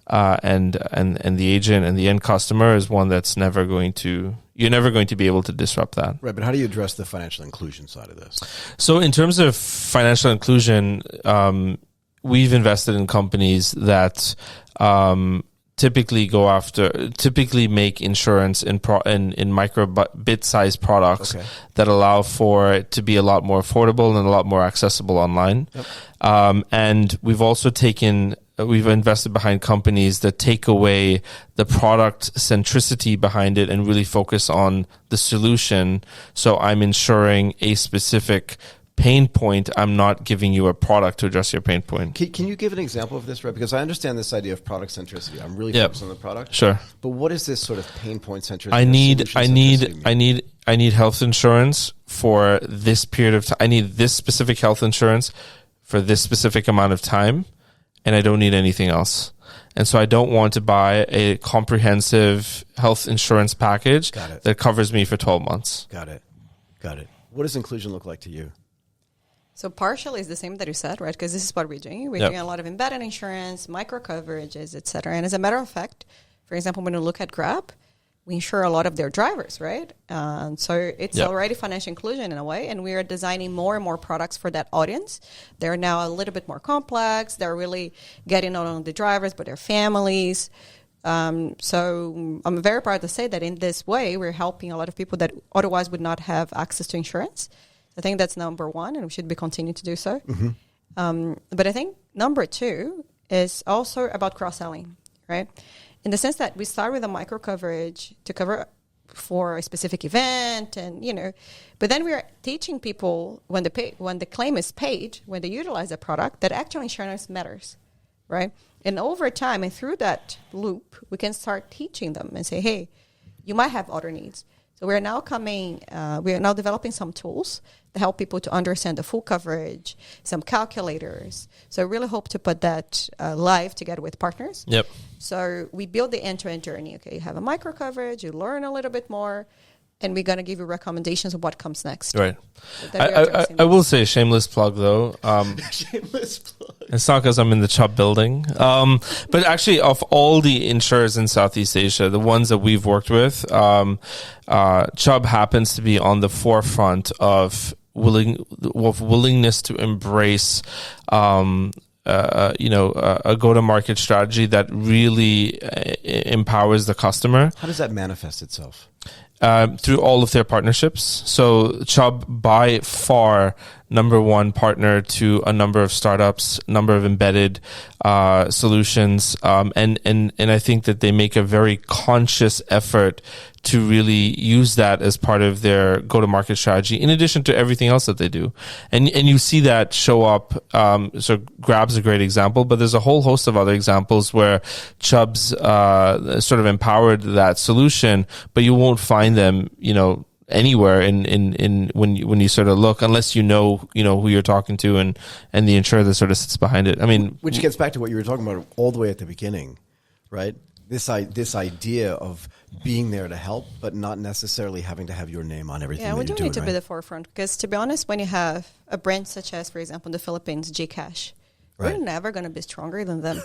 [SPEAKER 3] and the agent and the end customer is one that's you're never going to be able to disrupt that.
[SPEAKER 1] Right, but how do you address the financial inclusion side of this?
[SPEAKER 3] So in terms of financial inclusion, we've invested in companies that typically make insurance in micro bit-sized products that allow for it to be a lot more affordable and a lot more accessible online. Yep. And we've invested behind companies that take away the product centricity behind it and really focus on the solution. So I'm ensuring a specific pain point. I'm not giving you a product to address your pain point.
[SPEAKER 1] Can you give an example of this, right? Because I understand this idea of product centricity. I'm really focused on the product.
[SPEAKER 3] Sure.
[SPEAKER 1] But what is this sort of pain point centricity?
[SPEAKER 3] I need health insurance for this period of time. I need this specific health insurance for this specific amount of time, and I don't need anything else. And so I don't want to buy a comprehensive health insurance package that covers me for 12 months.
[SPEAKER 1] Got it. What does inclusion look like to you?
[SPEAKER 2] So partially is the same that you said, right? Because this is what we're doing. We're doing a lot of embedded insurance, micro coverages, et cetera. And as a matter of fact, for example, when you look at Grab, we insure a lot of their drivers, right? So it's already financial inclusion in a way, and we are designing more and more products for that audience. They're now a little bit more complex. They're really getting not only the drivers, but their families. So I'm very proud to say that in this way, we're helping a lot of people that otherwise would not have access to insurance. I think that's number one, and we should be continuing to do so. Mm-hmm. But I think number two is also about cross-selling, right? In the sense that we start with a micro coverage to cover for a specific event, but then we are teaching people when the claim is paid, when they utilize the product, that actual insurance matters, right? And over time and through that loop, we can start teaching them and say, hey, you might have other needs. So we are now developing some tools to help people to understand the full coverage, some calculators. So I really hope to put that live together with partners. Yep. So we build the end-to-end journey. Okay, you have a micro coverage, you learn a little bit more, and we're going to give you recommendations of what comes next.
[SPEAKER 3] Right. I will say, shameless plug though. Shameless plug. It's not because I'm in the Chubb building. But actually, of all the insurers in Southeast Asia, the ones that we've worked with, Chubb happens to be on the forefront of willingness to embrace a go-to-market strategy that really empowers the customer.
[SPEAKER 1] How does that manifest itself?
[SPEAKER 3] Through all of their partnerships. So Chubb, by far, number one partner to a number of startups, number of embedded solutions, and I think that they make a very conscious effort to really use that as part of their go-to-market strategy, in addition to everything else that they do. And you see that show up. So Grab's a great example, but there's a whole host of other examples where Chubb's sort of empowered that solution, but you won't find them, anywhere in when you sort of look, unless you know who you're talking to and the insurer that sort of sits behind it. I mean,
[SPEAKER 1] which gets back to what you were talking about all the way at the beginning, right? This idea of being there to help, but not necessarily having to have your name on everything.
[SPEAKER 2] Yeah, we do need to
[SPEAKER 1] right?
[SPEAKER 2] be the forefront, because to be honest, when you have a brand such as, for example, in the Philippines, Gcash, we're never going to be stronger than them,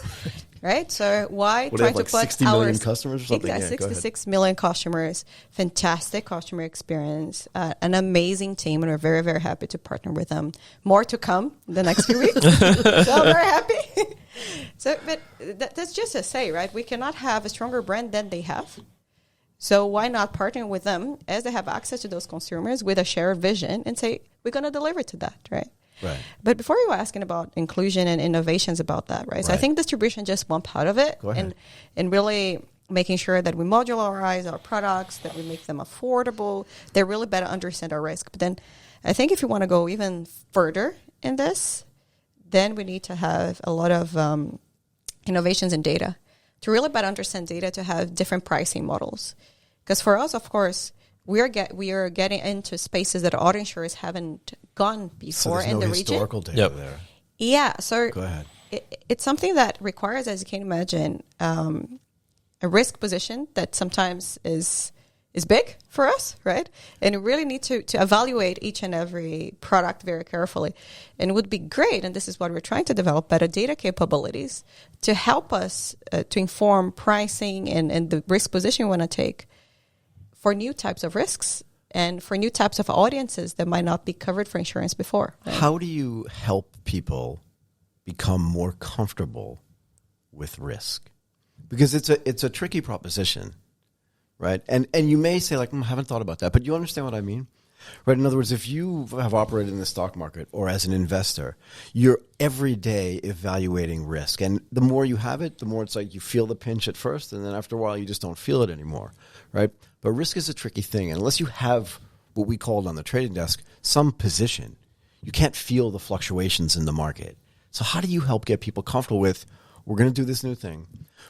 [SPEAKER 2] right? So why try to put
[SPEAKER 1] 60 million customers or something?
[SPEAKER 2] Exactly, 66 million customers, fantastic customer experience, an amazing team, and we're very, very happy to partner with them. More to come in the next few weeks. So I'm very happy. So, but that's just to say, right? We cannot have a stronger brand than they have. So why not partner with them as they have access to those consumers with a shared vision and say, we're going to deliver to that, right?
[SPEAKER 1] Right.
[SPEAKER 2] But before you were asking about inclusion and innovations about that, right? So I think distribution just one part of it.
[SPEAKER 1] Go ahead.
[SPEAKER 2] And really making sure that we modularize our products, that we make them affordable, they really better understand our risk. But then I think if you want to go even further in this, then we need to have a lot of innovations in data to really better understand data, to have different pricing models. Because for us, of course, we are getting into spaces that auto insurers haven't gone before in the region.
[SPEAKER 1] Historical data there.
[SPEAKER 2] Yeah, so
[SPEAKER 1] Go ahead.
[SPEAKER 2] It's something that requires, as you can imagine, a risk position that sometimes is big for us, right? And we really need to evaluate each and every product very carefully. And it would be great, and this is what we're trying to develop, better data capabilities to help us to inform pricing and the risk position we want to take for new types of risks and for new types of audiences that might not be covered for insurance before. Right?
[SPEAKER 1] How do you help people become more comfortable with risk? Because it's a tricky proposition, right? And you may say, like, I haven't thought about that, but you understand what I mean? Right? In other words, if you have operated in the stock market or as an investor, you're every day evaluating risk. And the more you have it, the more it's like you feel the pinch at first, and then after a while, you just don't feel it anymore, right? But risk is a tricky thing. And unless you have what we called on the trading desk some position, you can't feel the fluctuations in the market. So how do you help get people comfortable with, we're going to do this new thing.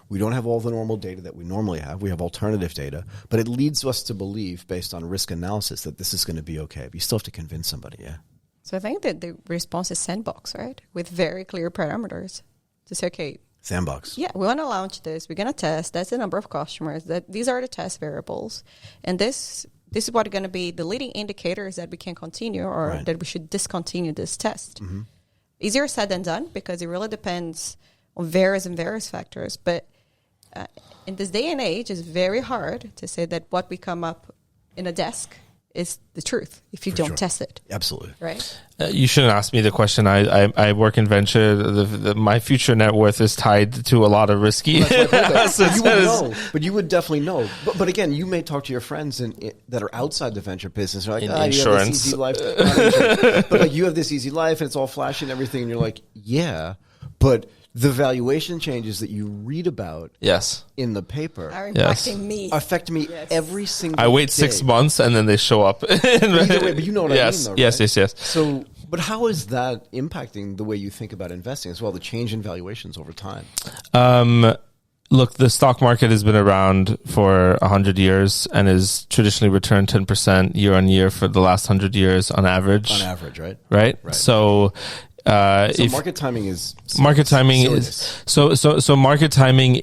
[SPEAKER 1] We don't have all the normal data that we normally have. We have alternative data, but it leads us to believe, based on risk analysis, that this is going to be okay. But you still have to convince somebody, yeah?
[SPEAKER 2] So I think that the response is sandbox, right? With very clear parameters to say, okay,
[SPEAKER 1] Sandbox.
[SPEAKER 2] yeah, we want to launch this. We're going to test. That's the number of customers. These are the test variables. And this is what are going to be the leading indicators that we can continue or that we should discontinue this test. Mm-hmm. Easier said than done because it really depends on various factors. But in this day and age, it's very hard to say that what we come up in a desk is the truth if you don't test it.
[SPEAKER 1] Absolutely.
[SPEAKER 2] Right?
[SPEAKER 3] You shouldn't ask me the question. I work in venture. My future net worth is tied to a lot of risky.
[SPEAKER 1] So you would know, but you would definitely know. But again, you may talk to your friends that are outside the venture business. You're like,
[SPEAKER 3] insurance.
[SPEAKER 1] You have this easy life. But like, you have this easy life and it's all flashy and everything. And you're like, yeah, but the valuation changes that you read about in the paper
[SPEAKER 2] are affect
[SPEAKER 1] me every single day.
[SPEAKER 3] I wait 6 months and then they show up.
[SPEAKER 1] Either way, but you know what I mean, though, right?
[SPEAKER 3] Yes.
[SPEAKER 1] So, but how is that impacting the way you think about investing as well, the change in valuations over time?
[SPEAKER 3] Look, the stock market has been around for 100 years and has traditionally returned 10% year on year for the last 100 years on average.
[SPEAKER 1] On average, right?
[SPEAKER 3] Right. So
[SPEAKER 1] market timing is
[SPEAKER 3] market timing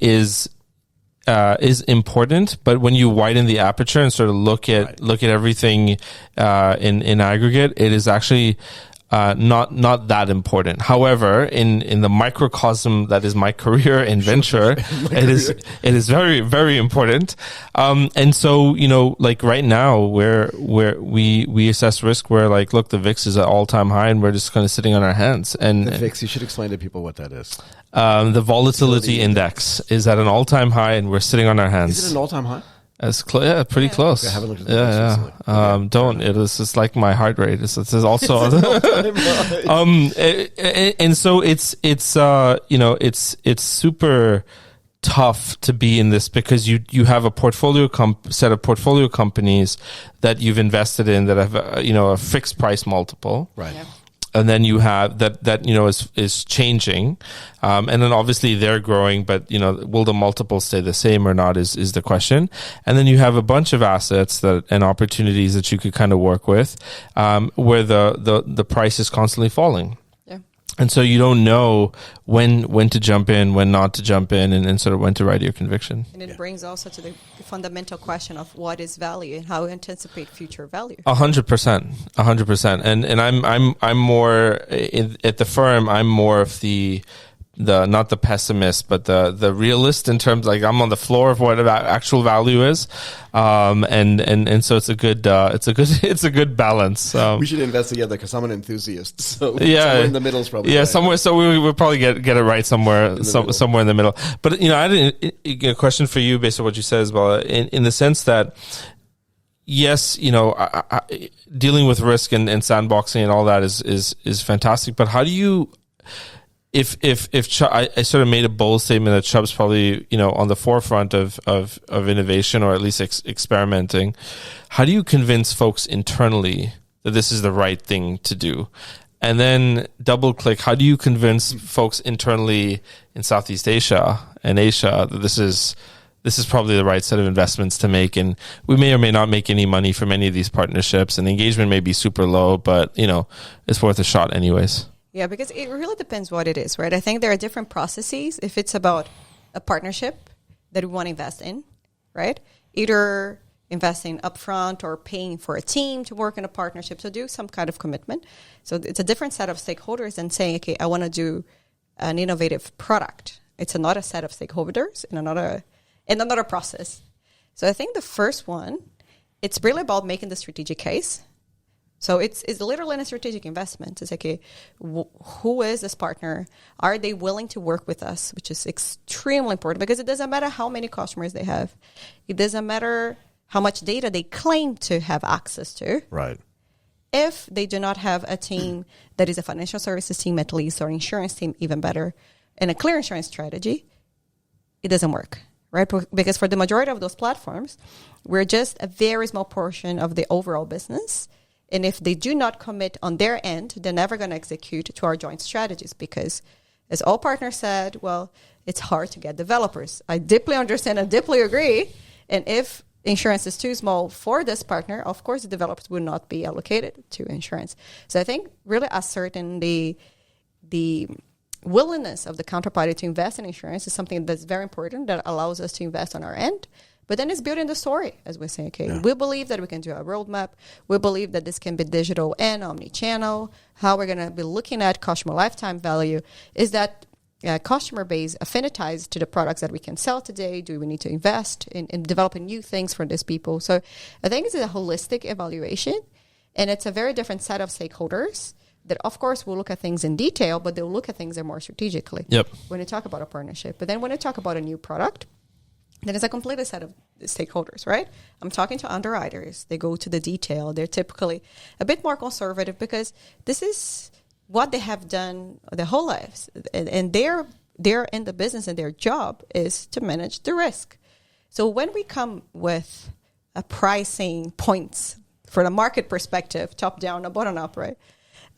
[SPEAKER 3] is important, but when you widen the aperture and sort of look at everything in aggregate, it is actually not that important. However, in the microcosm that is my career in venture, it is very, very important. And so, like right now where we assess risk, where like, look, the VIX is at all-time high and we're just kind of sitting on our hands. And
[SPEAKER 1] the VIX, you should explain to people what that is.
[SPEAKER 3] The volatility index is at an all-time high and we're sitting on our hands.
[SPEAKER 1] Is it an all-time high?
[SPEAKER 3] It's pretty close.
[SPEAKER 1] Okay, I haven't looked at the
[SPEAKER 3] recently. Don't. It's just like my heart rate. It's also, and so it's super tough to be in this because you have a set of portfolio companies that you've invested in that have a fixed price multiple.
[SPEAKER 1] Right. Yeah.
[SPEAKER 3] And then you have that is changing, and then obviously they're growing, but will the multiple stay the same or not is the question. And then you have a bunch of assets and opportunities that you could kind of work with, where the price is constantly falling. And so you don't know when to jump in, when not to jump in, and sort of when to ride your conviction.
[SPEAKER 2] And it brings also to the fundamental question of what is value and how we anticipate future value.
[SPEAKER 3] 100%. And I'm more at the firm. I'm more of the not the pessimist, but the realist in terms, like, I'm on the floor of what actual value is, and so it's a good balance.
[SPEAKER 1] We should invest together because I'm an enthusiast. So somewhere in the middle is probably right.
[SPEAKER 3] Somewhere. So we will probably get it right somewhere somewhere in the middle. But I had a question for you based on what you said as well, in the sense that yes, dealing with risk and sandboxing and all that is fantastic. But how do you, if I sort of made a bold statement that Chubb's probably, on the forefront of innovation, or at least experimenting, how do you convince folks internally that this is the right thing to do? And then double click, how do you convince folks internally in Southeast Asia and Asia that this is probably the right set of investments to make? And we may or may not make any money from any of these partnerships, and the engagement may be super low, but it's worth a shot anyways.
[SPEAKER 2] Yeah, because it really depends what it is, right? I think there are different processes. If it's about a partnership that we want to invest in, right? Either investing upfront or paying for a team to work in a partnership, to do some kind of commitment. So it's a different set of stakeholders than saying, okay, I want to do an innovative product. It's another set of stakeholders in another process. So I think the first one, it's really about making the strategic case. So it's literally a strategic investment. It's like, okay, who is this partner? Are they willing to work with us? Which is extremely important, because it doesn't matter how many customers they have. It doesn't matter how much data they claim to have access to.
[SPEAKER 1] Right.
[SPEAKER 2] If they do not have a team that is a financial services team at least, or insurance team even better, and a clear insurance strategy, it doesn't work, right? Because for the majority of those platforms, we're just a very small portion of the overall business. And if they do not commit on their end, they're never going to execute to our joint strategies, because as all partners said, well, it's hard to get developers. I deeply understand and deeply agree. And if insurance is too small for this partner, of course, the developers will not be allocated to insurance. So I think really ascertain the willingness of the counterparty to invest in insurance is something that's very important, that allows us to invest on our end. But then it's building the story, as we're saying, okay, we believe that we can do a roadmap. We believe that this can be digital and omni-channel. How we're going to be looking at customer lifetime value. Is that customer base affinitized to the products that we can sell today? Do we need to invest in developing new things for these people? So I think it's a holistic evaluation, and it's a very different set of stakeholders that, of course, will look at things in detail, but they'll look at things more strategically when you talk about a partnership. But then when you talk about a new product, then it's a completely set of stakeholders, right? I'm talking to underwriters. They go to the detail. They're typically a bit more conservative, because this is what they have done their whole lives. And they're in the business, and their job is to manage the risk. So when we come with a pricing points from a market perspective, top down or bottom up, right,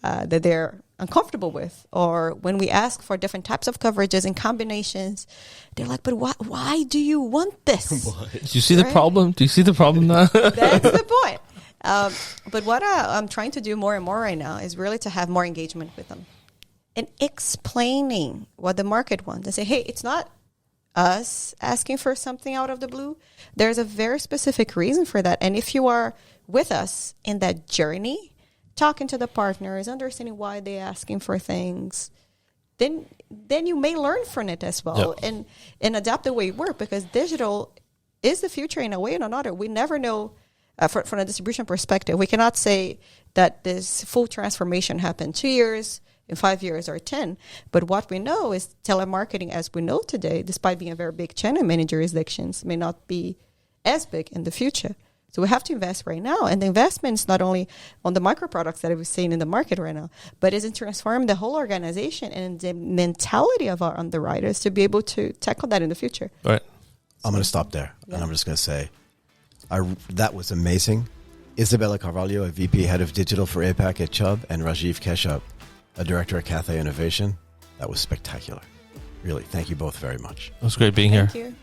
[SPEAKER 2] that they're uncomfortable with, or when we ask for different types of coverages and combinations, they're like, but why do you want this?
[SPEAKER 3] Do you see the problem? Do you see the problem now?
[SPEAKER 2] That's the point. But what I'm trying to do more and more right now is really to have more engagement with them and explaining what the market wants, and say, hey, it's not us asking for something out of the blue. There's a very specific reason for that. And if you are with us in that journey, talking to the partners, understanding why they're asking for things, then you may learn from it as well, and adapt the way you work, because digital is the future in a way or another. We never know from a distribution perspective. We cannot say that this full transformation happened 2 years, in 5 years, or 10. But what we know is telemarketing, as we know today, despite being a very big channel in many jurisdictions, may not be as big in the future. So we have to invest right now. And the investment is not only on the micro products that we're seeing in the market right now, but is in transforming the whole organization and the mentality of our underwriters to be able to tackle that in the future.
[SPEAKER 3] Right.
[SPEAKER 1] I'm going to stop there. And I'm just going to say, that was amazing. Isabella Carvalho, a VP Head of Digital for APAC at Chubb, and Rajive Keshup, a Director at Cathay Innovation. That was spectacular. Really, thank you both very much.
[SPEAKER 3] It was great being here.
[SPEAKER 2] Thank you.